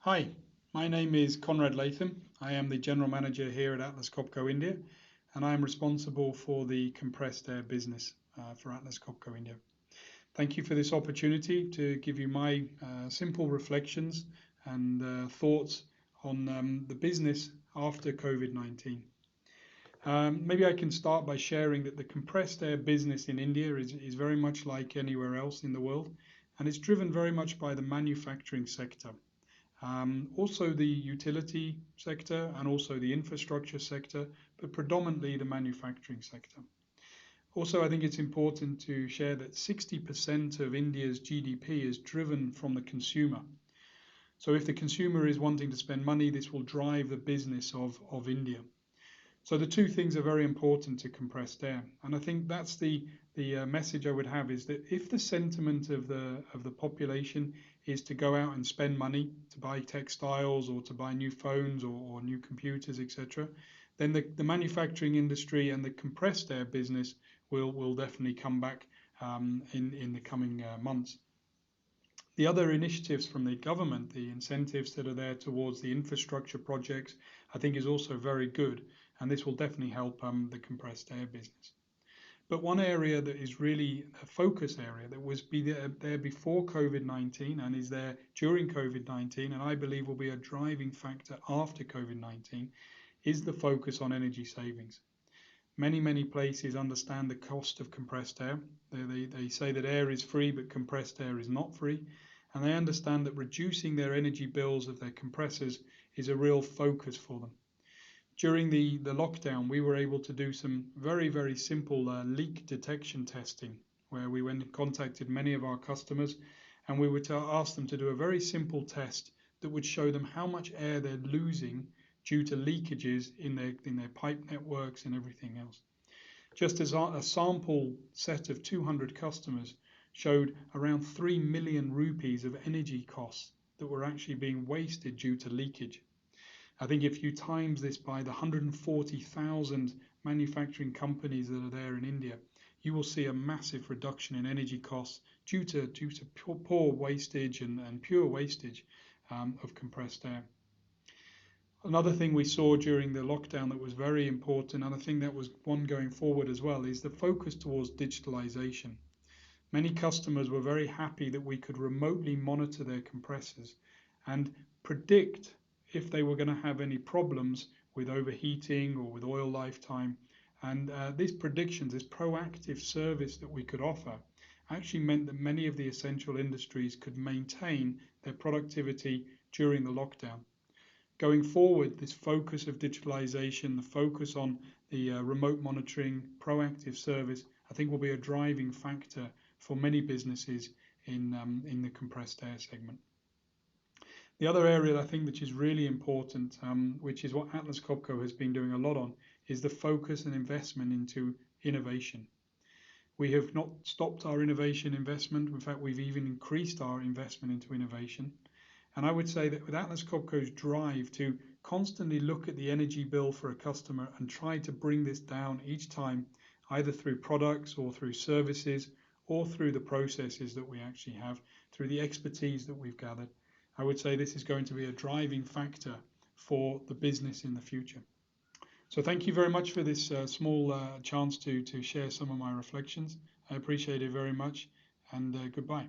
Hi, my name is Conrad Latham. I am the General Manager here at Atlas Copco India, and I am responsible for the compressed air business for Atlas Copco India. Thank you for this opportunity to give you my simple reflections and thoughts on the business after COVID-19. Maybe I can start by sharing that the compressed air business in India is very much like anywhere else in the world, and it's driven very much by the manufacturing sector. Also the utility sector and also the infrastructure sector, but predominantly the manufacturing sector. Also, I think it's important to share that 60% of India's GDP is driven from the consumer. So if the consumer is wanting to spend money, this will drive the business of India. So the two things are very important to compressed air. And I think that's the message I would have, is that if the sentiment of the population is to go out and spend money to buy textiles or to buy new phones or new computers, etc., then the manufacturing industry and the compressed air business will definitely come back in the coming months. The other initiatives from the government, the incentives that are there towards the infrastructure projects, I think is also very good, and this will definitely help the compressed air business. But one area that is really a focus area that was there before COVID-19 and is there during COVID-19, and I believe will be a driving factor after COVID-19, is the focus on energy savings. Many places understand the cost of compressed air. They say that air is free, but compressed air is not free. And they understand that reducing their energy bills of their compressors is a real focus for them. During the lockdown, we were able to do some very simple leak detection testing, where we went and contacted many of our customers, and we would ask them to do a very simple test that would show them how much air they're losing due to leakages in their pipe networks and everything else. Just as a sample set of 200 customers showed around 3 million rupees of energy costs that were actually being wasted due to leakage. I think if you times this by the 140,000 manufacturing companies that are there in India, you will see a massive reduction in energy costs due to poor wastage and pure wastage of compressed air. Another thing we saw during the lockdown that was very important, and I think that was one going forward as well, is the focus towards digitalisation. Many customers were very happy that we could remotely monitor their compressors and predict if they were going to have any problems with overheating or with oil lifetime. And these predictions, this proactive service that we could offer, actually meant that many of the essential industries could maintain their productivity during the lockdown. Going forward, this focus of digitalisation, the focus on the remote monitoring, proactive service, I think will be a driving factor for many businesses in the compressed air segment. The other area I think which is really important, which is what Atlas Copco has been doing a lot on, is the focus and investment into innovation. We have not stopped our innovation investment. In fact, we've even increased our investment into innovation. And I would say that with Atlas Copco's drive to constantly look at the energy bill for a customer and try to bring this down each time, either through products or through services or through the processes that we actually have, through the expertise that we've gathered, I would say this is going to be a driving factor for the business in the future. So thank you very much for this small chance to share some of my reflections. I appreciate it very much, and goodbye.